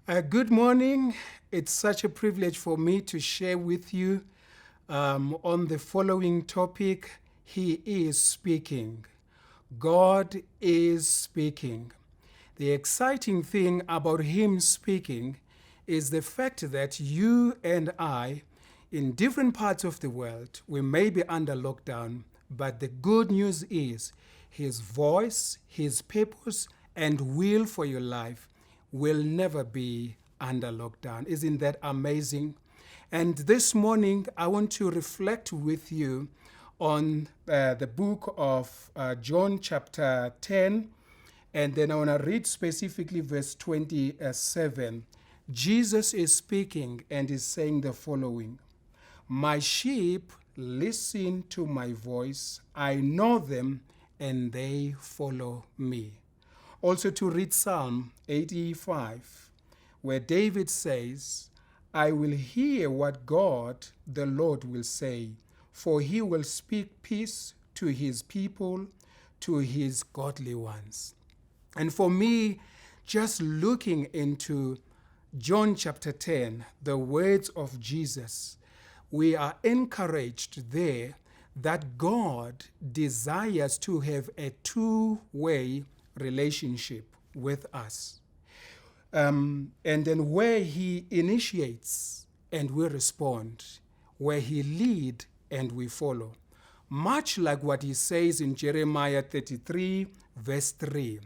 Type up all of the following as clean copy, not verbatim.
Good morning. It's such a privilege for me to share with you on the following topic. He is speaking. God is speaking. The exciting thing about Him speaking is the fact that you and I, in different parts of the world, we may be under lockdown, but the good news is His voice, His purpose, and will for your life will never be under lockdown. Isn't that amazing? And this morning, I want to reflect with you on the book of John, chapter 10, and then I want to read specifically verse 27. Jesus is speaking and is saying the following: My sheep listen to my voice. I know them and they follow me. Also to read Psalm 85, where David says, I will hear what God the Lord will say, for he will speak peace to his people, to his godly ones. And for me, just looking into John chapter 10, the words of Jesus, we are encouraged there that God desires to have a two-way relationship with us. And then where he initiates and we respond, where he lead and we follow. Much like what he says in Jeremiah 33, verse 3,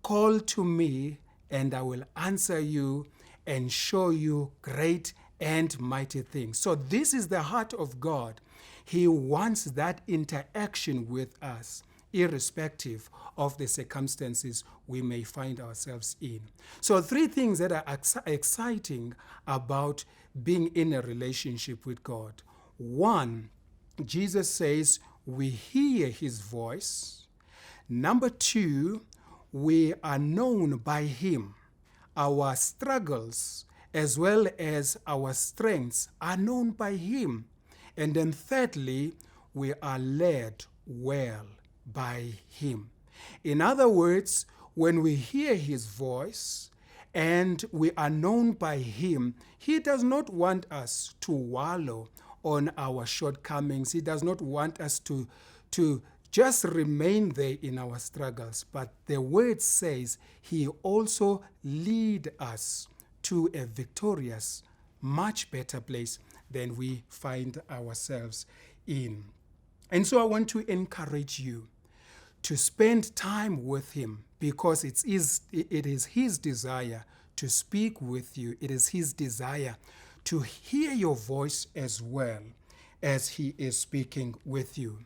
Call to me and I will answer you and show you great and mighty things. So this is the heart of God. He wants that interaction with us, irrespective of the circumstances we may find ourselves in. So 3 things that are exciting about being in a relationship with God. 1, Jesus says we hear his voice. Number 2, we are known by him. Our struggles as well as our strengths are known by him. And then thirdly, we are led well by him. In other words, when we hear his voice and we are known by him, he does not want us to wallow on our shortcomings. He does not want us to just remain there in our struggles. But the word says he also lead us to a victorious, much better place than we find ourselves in. And so I want to encourage you to spend time with him, because it is his desire to speak with you. It is his desire to hear your voice as well as he is speaking with you.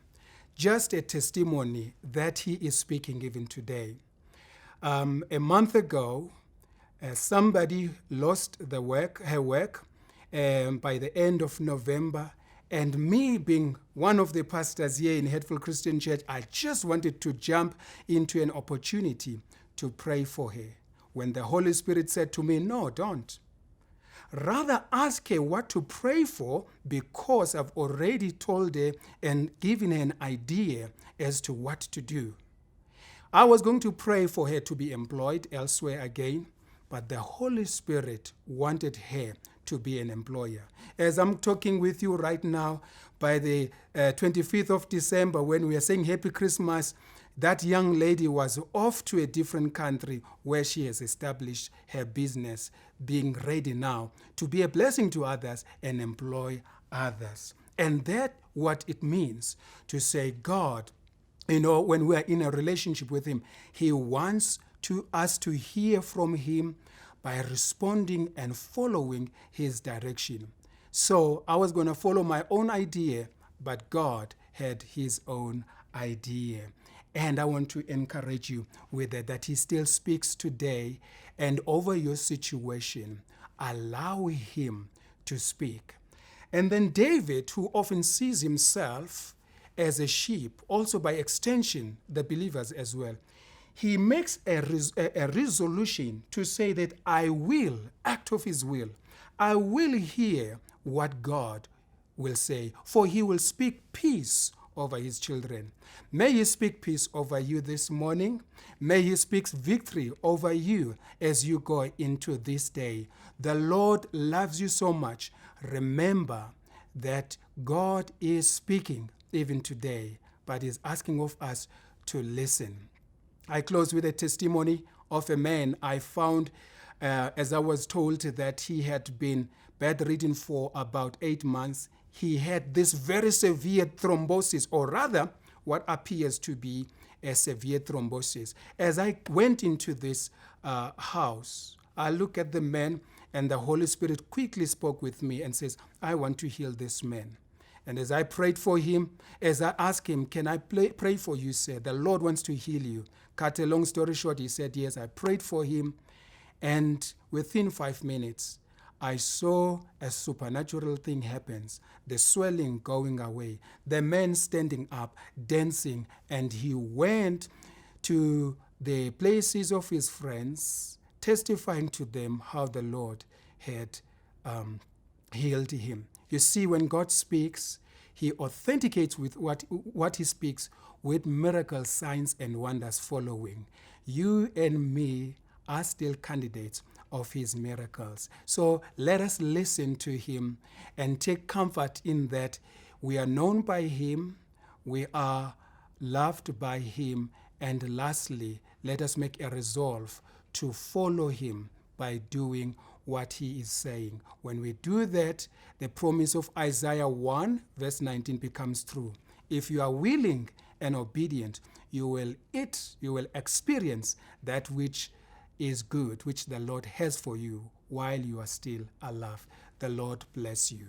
Just a testimony that he is speaking even today. A month ago, somebody lost her work by the end of November. And me being one of the pastors here in Hatfield Christian Church, I just wanted to jump into an opportunity to pray for her. When the Holy Spirit said to me, no, don't. Rather ask her what to pray for, because I've already told her and given her an idea as to what to do. I was going to pray for her to be employed elsewhere again, but the Holy Spirit wanted her to be an employer. As I'm talking with you right now, by the 25th of December, when we are saying Happy Christmas, that young lady was off to a different country where she has established her business, being ready now to be a blessing to others and employ others. And that's what it means to say, God, when we are in a relationship with him, he wants us to hear from him by responding and following his direction. So I was going to follow my own idea, but God had his own idea. And I want to encourage you with that he still speaks today, and over your situation, allow him to speak. And then David, who often sees himself as a sheep, also by extension, the believers as well, he makes a resolution to say that I will act of his will. I will hear what God will say, for he will speak peace over his children. May he speak peace over you this morning. May he speak victory over you as you go into this day. The Lord loves you so much. Remember that God is speaking even today, but is asking of us to listen. I close with a testimony of a man I found as I was told that he had been bedridden for about 8 months. He had this very severe thrombosis, or rather what appears to be a severe thrombosis. As I went into this house, I look at the man, and the Holy Spirit quickly spoke with me and says, I want to heal this man. And as I prayed for him, as I asked him, can I pray for you, sir? The Lord wants to heal you. Cut a long story short, he said, yes. I prayed for him. And within 5 minutes, I saw a supernatural thing happens. The swelling going away. The man standing up, dancing. And he went to the places of his friends, testifying to them how the Lord had healed him. You see, when God speaks, he authenticates with what he speaks with miracles, signs, and wonders following. You and me are still candidates of his miracles. So let us listen to him and take comfort in that we are known by him, we are loved by him, and lastly, let us make a resolve to follow him by doing what he is saying. When we do that, the promise of Isaiah 1 verse 19 becomes true. If you are willing and obedient, you will experience that which is good, which the Lord has for you while you are still alive. The Lord bless you.